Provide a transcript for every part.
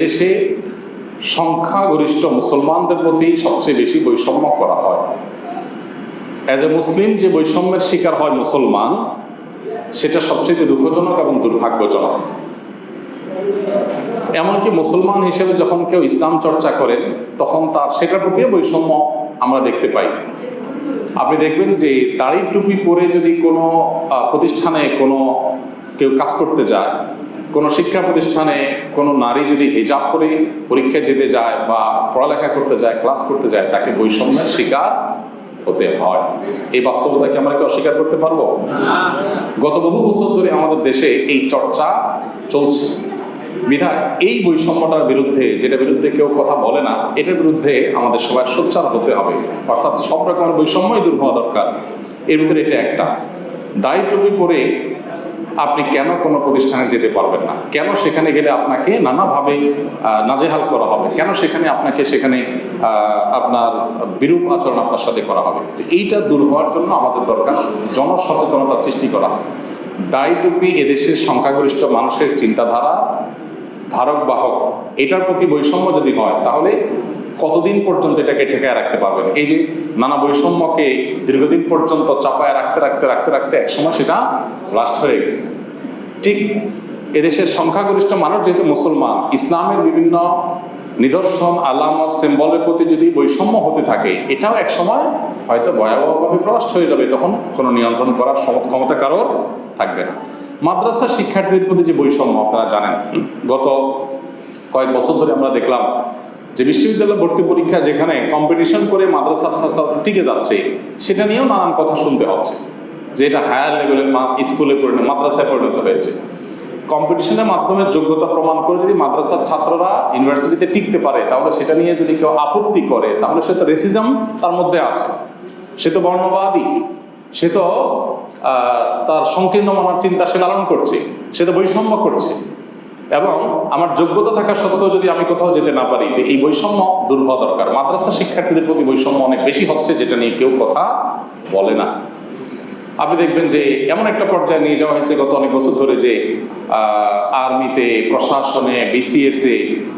দেশে সংখ্যাগরিষ্ঠ মুসলমানদের প্রতি সবচেয়ে বেশি বৈষম্য করা হয়। অ্যাজ এ মুসলিম যে বৈষম্যের শিকার হয় মুসলমান, সেটা সবচেয়ে দুঃখজনক এবং দুর্ভাগ্যজনক। এমনকি মুসলমান হিসেবে যখন কেউ ইসলাম চর্চা করেন, তখন তার সেটার প্রতিও বৈষম্য আমরা দেখতে পাই। আপনি দেখবেন যে দাড়ি টুপি পরে যদি কোনো প্রতিষ্ঠানে কেউ কাজ করতে যায়, কোনো শিক্ষা প্রতিষ্ঠানে কোনো নারী যদি হিজাব পরে পরীক্ষা দিতে যায় বা পড়ালেখা করতে যায়, ক্লাস করতে যায়, তাকে বৈষম্যের শিকার হতে হয়। এই বাস্তবতাকে আমরা কি অস্বীকার করতে পারবো? গত বহু বছর ধরে আমাদের দেশে এই চর্চা চলছে। বিধায় এই বৈষম্যটার বিরুদ্ধে, যেটা বিরুদ্ধে কেউ কথা বলে না, এটার বিরুদ্ধে আমাদের সবার সোচ্চার হতে হবে। অর্থাৎ সব রকমের বৈষম্যই দূর হওয়া দরকার। এর ভিতরে এটা একটা। দাড়ি টুপি পরে আপনি কেন কোনো প্রতিষ্ঠানে যেতে পারবেন না? কেন সেখানে গেলে আপনাকে নানাভাবে নাজেহাল করা হবে? কেন সেখানে আপনার বিরূপ আচরণ আপনার সাথে করা হবে? এইটা দূর হওয়ার জন্য আমাদের দরকার জনসচেতনতা সৃষ্টি করা। দাড়ি টুপি এদেশের সংখ্যাগরিষ্ঠ মানুষের চিন্তাধারা ধারক বাহক। এটার প্রতি বৈষম্য যদি হয়, তাহলে কতদিন পর্যন্ত এটাকে ঠেকায় রাখতে পারবেন? এই যে নানা বৈষম্যকে দীর্ঘদিন পর্যন্ত চাপায় রাখতে একসময় সেটা ব্লাস্ট হয়ে গেছে। ঠিক এদেশের সংখ্যাগরিষ্ঠ মানুষ যেহেতু মুসলমান, ইসলামের বিভিন্ন নিদর্শন, আলামত, সিম্বলের প্রতি যদি বৈষম্য হতে থাকে, এটাও একসময় হয়তো ভয়াবহভাবে ব্লাস্ট হয়ে যাবে। তখন কোনো নিয়ন্ত্রণ করার ক্ষমতা কারোর থাকবে না। মাদ্রাসা শিক্ষার্থীদের প্রতি যে বৈষম্য, আপনারা জানেন, গত কয়েক বছর ধরে আমরা দেখলাম যে বিশ্ববিদ্যালয় ভর্তি পরীক্ষা যেখানে কম্পিটিশন করে মাদ্রাসার ছাত্র টিকে যাচ্ছে, সেটা নিয়েও নানান কথা শুনতে হচ্ছে যে এটা হায়ার লেভেলের স্কুলে মাদ্রাসায় পরিণত হয়েছে। কম্পিটিশনের মাধ্যমে যোগ্যতা প্রমাণ করে যদি মাদ্রাসার ছাত্ররা ইউনিভার্সিটিতে টিকতে পারে, তাহলে সেটা নিয়ে যদি কেউ আপত্তি করে, তাহলে সে তো রেসিজম তার মধ্যে আছে, সে তো বর্ণবাদী, সে তো তার সংকীর্ণ মানার চিন্তা সে লালন করছে, সে তো বৈষম্য করছে। এবং আমার যোগ্যতা থাকা সত্ত্বেও যদি আমি কোথাও যেতে না পারি, এই বৈষম্য দূর হওয়া দরকার। মাদ্রাসা শিক্ষার্থীদের প্রতি বৈষম্য অনেক বেশি হচ্ছে, যেটা নিয়ে কেউ কথা বলে না। আপনি দেখবেন যে এমন একটা পর্যায়ে নিয়ে যাওয়া হয়েছে গত অনেক বছর ধরে যে আর্মিতে, প্রশাসনে, বিসিএসে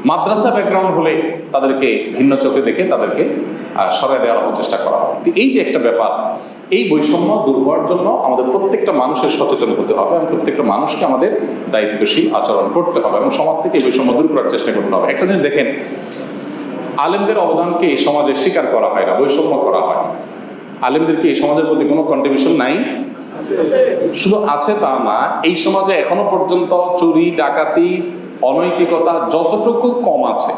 মাদ্রাসা ব্যাকগ্রাউন্ড হলে তাদেরকে ভিন্ন চোখে দেখে তাদেরকে সরাই দেওয়ার চেষ্টা করা হয়। এই যে একটা ব্যাপার, এই বৈষম্য দূর হওয়ার জন্য আমাদের প্রত্যেকটা মানুষের সচেতন হতে হবে এবং প্রত্যেকটা মানুষকে আমাদের দায়িত্বশীল আচরণ করতে হবে এবং সমাজ থেকে এই বৈষম্য দূর করার চেষ্টা করতে হবে। একটা জিনিস দেখেন, আলেমদের অবদানকে এই সমাজে স্বীকার করা হয় না, বৈষম্য করা হয়। আলেমদেরকে এই সমাজের প্রতি কোনো কন্ট্রিবিউশন নাই? শুধু আছে তা না, এই সমাজে এখনো পর্যন্ত চুরি, ডাকাতি, অনৈতিকতা যতটুকু কম আছে,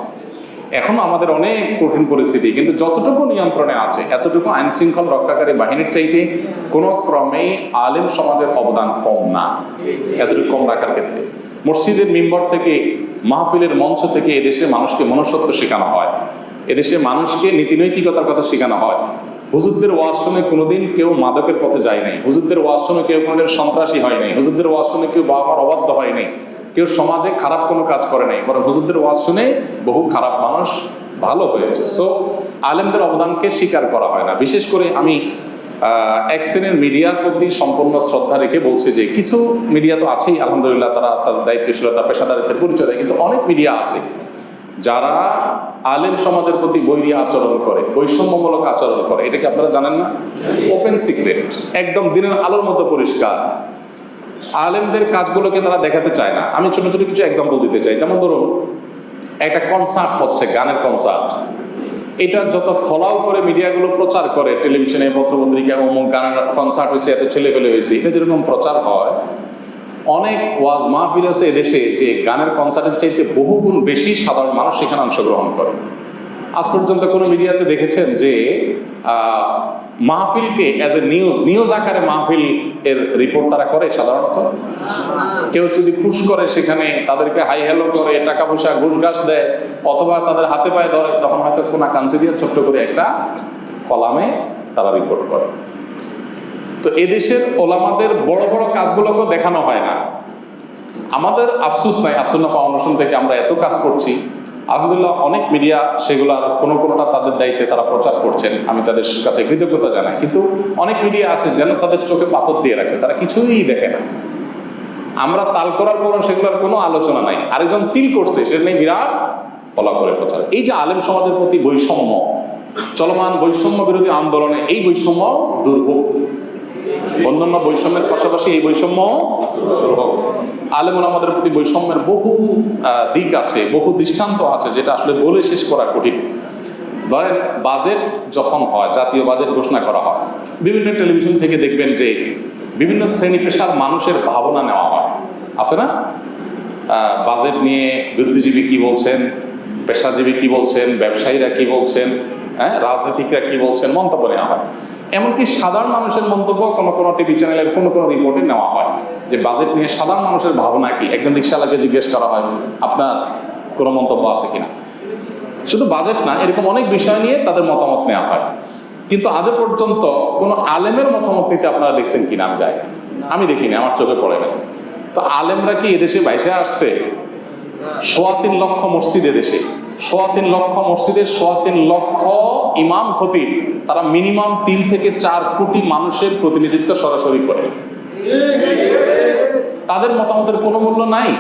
এখন আমাদের অনেক কঠিন পরিস্থিতি, কিন্তু যতটুকু নিয়ন্ত্রণে আছে, এতটুকু আইন শৃঙ্খলা রক্ষাকারী বাহিনীর চাইতে কোনো ক্রমেই আলেম সমাজের অবদান কম না। এতটুকু কম রাখার ক্ষেত্রে মসজিদের মিম্বর থেকে, মাহফিলের মঞ্চ থেকে এদেশের মানুষকে মনুষ্যত্ব শেখানো হয়, এদেশের মানুষকে নীতিনৈতিকতার কথা শেখানো হয়। হুজুরদের ওয়াজ শুনে কোনোদিন কেউ মাদকের পথে যায় নাই, হুজুরদের ওয়াজ শুনে কেউ কোনোদিন সন্ত্রাসী হয় নাই, হুজুরদের ওয়াজ শুনে কেউ বাবা মার অবাধ্য হয় নাই, কেউ সমাজে খারাপ কোনো কাজ করে নাই, বরং হুজুরদের ওয়াজ শুনে বহু খারাপ মানুষ ভালো হয়েছে। সো আলেমদের অবদানকে স্বীকার করা হয় না। বিশেষ করে আমি এক শ্রেণীর মিডিয়ার প্রতি সম্পূর্ণ শ্রদ্ধা রেখে বলছি যে কিছু মিডিয়া তো আছেই, আলহামদুলিল্লাহ, তারা তাদের দায়িত্বশীলতা, পেশাদারিত্বের পরিচয় দেয়, কিন্তু অনেক মিডিয়া আছে যারা আলেম সমাজের প্রতি বৈরী আচরণ করে, বৈষম্যমূলক আচরণ করে। এটা কি আপনারা জানেন না? ওপেন সিক্রেট, একদম দিনের আলোর মতো পরিষ্কার। আলেমদের কাজগুলোকে তারা দেখাতে চায় না। আমি ছোট ছোট কিছু এক্সাম্পল দিতে চাই। যেমন ধরুন, একটা কনসার্ট হচ্ছে, গানের কনসার্ট, এটা যত ফলাও করে মিডিয়াগুলো প্রচার করে, টেলিভিশনে, পত্রপত্রিকা, অমুক গানের কনসার্ট হয়েছে, এত ছেলেপেলে হয়েছে, এটা যেরকম প্রচার হয়, অনেক ওয়াজ মাহফিল আছে এদেশে যে গানের কনসার্টের চাইতে বহুগুণ বেশি সাধারণ মানুষ সেখানে অংশগ্রহণ করে। আজ পর্যন্ত কোনো মিডিয়াতে দেখেছেন যে মাহফিলকে অ্যাজ এ নিউজ আকারে মাহফিল এর রিপোর্ট তারা করে? সাধারণত কেউ যদি পুশ করে, সেখানে তাদেরকে হাই হ্যালো করে, টাকা পয়সা ঘুষ ঘাস দেয়, অথবা তাদের হাতে পায়ে ধরে, তখন হয়তো কোনা কাঞ্চি দিয়ে ছোট্ট করে একটা কলামে তারা রিপোর্ট করে। তো এদেশের ওলামাদের বড় বড় কাজগুলোকেও দেখানো হয় না। আমাদের আফসোস নাই, আসুন্নাহ ফাউন্ডেশন থেকে আমরা এত কাজ করছি, আলহামদুলিল্লাহ অনেক মিডিয়া সেগুলার কোনোটা তাদের দায়িত্বে তারা প্রচার করছেন, আমি তাদের কাছে কৃতজ্ঞতা জানাই। কিন্তু অনেক মিডিয়া আছে যেন তাদের চোখে পাথর দিয়ে রাখছে, তারা কিছুই দেখে না। আমরা তাল করার পরও সেগুলোর কোনো আলোচনা নাই। আরেকজন তিল করছে, সেটা নিয়ে বিরাট বলা করে প্রচার। এই যে আলেম সমাজের প্রতি বৈষম্য, চলমান বৈষম্য বিরোধী আন্দোলনে এই বৈষম্য দূর হোক, অন্যান্য বৈষম্যের পাশাপাশি এই বৈষম্য দূর হোক। আলেম ওলামাদের প্রতি বৈষম্যের বহু দিক আছে, বহু দৃষ্টান্ত আছে, যেটা আসলে বলে শেষ করা কঠিন। ধরেন বাজেট যখন হয়, জাতীয় বাজেট ঘোষণা করা হয়, বিভিন্ন টেলিভিশন থেকে দেখবেন যে বিভিন্ন শ্রেণী পেশার মানুষের ভাবনা নেওয়া হয়, আছে না? বাজেট নিয়ে বুদ্ধিজীবী কি বলছেন, পেশাজীবী কি বলছেন, ব্যবসায়ীরা কি বলছেন, রাজনীতিকরা কি বলছেন, মন্তব্য নেওয়া হয়। এমনকি সাধারণ মানুষের মন্তব্য কোনো কোনো টিভি চ্যানেলের কোনো কোনো রিপোর্টে নেওয়া হয় যে বাজেট নিয়ে সাধারণ মানুষের ভাবনা কি। একজন রিক্সাওয়ালাকে জিজ্ঞেস করা হয় আপনার কোনো মন্তব্য আছে কিনা। শুধু বাজেট না, এরকম অনেক বিষয় নিয়ে তাদের মতামত নেওয়া হয়। কিন্তু আজও পর্যন্ত কোনো আলেমের মতামত নিতে আপনারা দেখছেন কিনা আমি যাই, আমি দেখিনি, আমার চোখে পড়ে নাই। তো আলেমরা কি এদেশে বাইসে আসছে? ৩.৫ লক্ষ মসজিদ এদেশে, ৩.৫ লক্ষ মসজিদের ৩.৫ লক্ষ ইমাম খতিব, তারা মিনিমাম ৩ থেকে ৪ কোটি মানুষের প্রতিনিধিত্ব সরাসরি করে। তাদের মতামতের কোনো মূল্য নাই।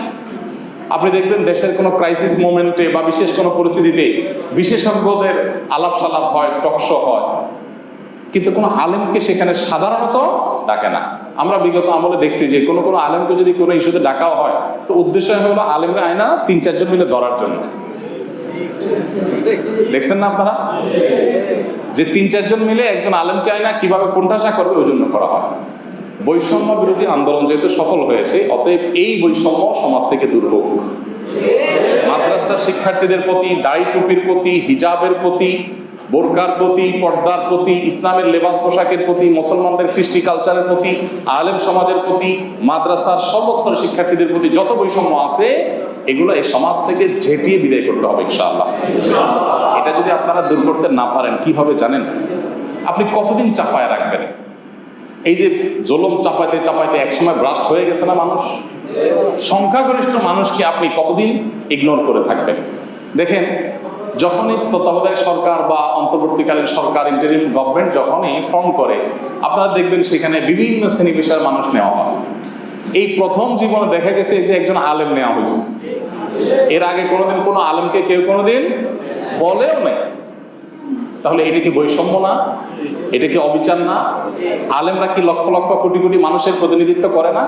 আপনি দেখবেন দেশের কোনো ক্রাইসিস মোমেন্টে বা বিশেষ কোনো পরিস্থিতিতে বিশেষজ্ঞদের আলাপ সালাপ হয়, টকশো হয়, কিন্তু কোনো আলেমকে সেখানে সাধারণত ডাকে না। আমরা বিগত আমলে দেখছি যে কোনো কোনো আলেমকে যদি কোনো ইস্যুতে ডাকাও হয়, তো উদ্দেশ্য হলো আলেমরা আয়না ৩-৪ জন মিলে ধরার জন্য। দেখছেন না আপনারা যে ৩-৪ জন মিলে একজন আলেমকে আয়না কিভাবে কোণঠাসা করবে, ওই জন্য করা হয়। বৈষম্য বিরোধী আন্দোলন যেহেতু সফল হয়েছে, অতএব এই বৈষম্য সমাজ থেকে দূর হোক। মাদ্রাসার শিক্ষার্থীদের প্রতি, দাড়ি টুপির প্রতি, হিজাবের প্রতি, বোরকার প্রতি, পর্দার প্রতি, ইসলামের লেবাস পোশাকের প্রতি, মুসলমানদের কৃষ্টি কালচারের প্রতি, আলেম সমাজের প্রতি, মাদ্রাসার সর্বস্তরের শিক্ষার্থীদের প্রতি যত বৈষম্য আছে, এগুলো এই সমাজ থেকে ঝেঁটিয়ে বিদায় করতে হবে ইনশাআল্লাহ। এটা যদি আপনারা দূর করতে না পারেন, কিভাবে জানেন? আপনি কতদিন চাপায় রাখবেন? এই যে জুলুম চাপাইতে চাপাইতে একসময় ব্রাস্ট হয়ে গেছে না মানুষ, সংখ্যাগরিষ্ঠ মানুষকে আপনি কতদিন ইগনোর করে থাকবেন? দেখেন, যখনই তত্ত্বাবধায়ক সরকার বা অন্তর্বর্তীকালীন সরকার, ইন্টারিম গভর্নমেন্ট যখনই ফর্ম করে, আপনারা দেখবেন সেখানে বিভিন্ন শ্রেণী পেশার মানুষ নেওয়া হয়। এই প্রথম জীবনে দেখা গেছে যে একজন আলেম নেওয়া হয়েছে। এর আগে কোনোদিন কোনো আলেমকে কেউ কোনোদিন বলেও নাই। তাহলে এটা কি বৈষম্য না? এটা কি অবিচার না? আলেমরা কি লক্ষ লক্ষ কোটি কোটি মানুষের প্রতিনিধিত্ব করে না?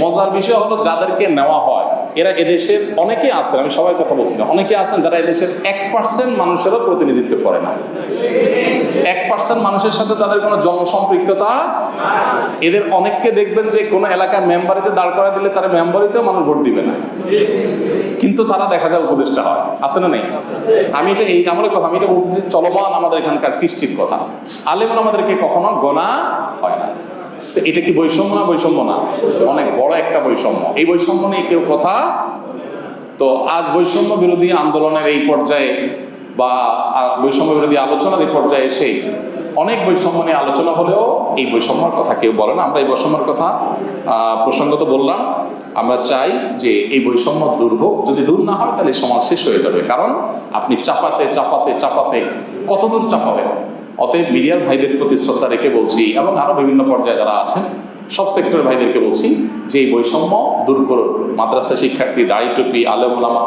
মজার বিষয় হলো যাদেরকে নেওয়া হয় এরা এদেশের অনেকে আছেন, আমি সবার কথা বলছি না, অনেকে আছেন যারা এদেশের 1% মানুষেরও প্রতিনিধিত্ব করে না। 1% মানুষের সাথে তাদের কোনো জনসম্পৃক্ততা। এদের অনেককে দেখবেন যে কোনো এলাকার মেম্বারিতে দাঁড় করা দিলে তারা মেম্বারিতেও মানুষ ভোট দিবে না, কিন্তু তারা দেখা যায় উপদেষ্টা হয়। আছে না নেই? আমি এটা এই আমলের কথা, আমি এটা বলতেছি চলমান আমাদের এখানকার কৃষ্টির কথা। আলেমন আমাদেরকে কখনো গোনা হয় না। তো এটা কি বৈষম্য না? বৈষম্য না, অনেক বড় একটা বৈষম্য। এই বৈষম্য নিয়ে কেউ কথা। তো আজ বৈষম্য বিরোধী আন্দোলনের এই পর্যায়ে বা বৈষম্য বিরোধী আলোচনার এই পর্যায়ে এসে অনেক বৈষম্য নিয়ে আলোচনা হলেও এই বৈষম্যের কথা কেউ বলে না। আমরা এই বৈষম্যের কথা প্রসঙ্গত বললাম। আমরা চাই যে এই বৈষম্য দূর হোক। যদি দূর না হয় তাহলে সমাজ শেষ হয়ে যাবে। কারণ আপনি চাপাতে চাপাতে চাপাতে কতদূর চাপাবেন? অতএব মিডিয়ার ভাইদের প্রতি শ্রদ্ধা রেখে বলছি, এবং আরো বিভিন্ন পর্যায়ে যারা আছেন সব সেক্টরের ভাইদেরকে বলছি যে এই বৈষম্য দূর করুন। মাদ্রাসা শিক্ষার্থী, দাড়ি টুপি, আলেম ওলামা,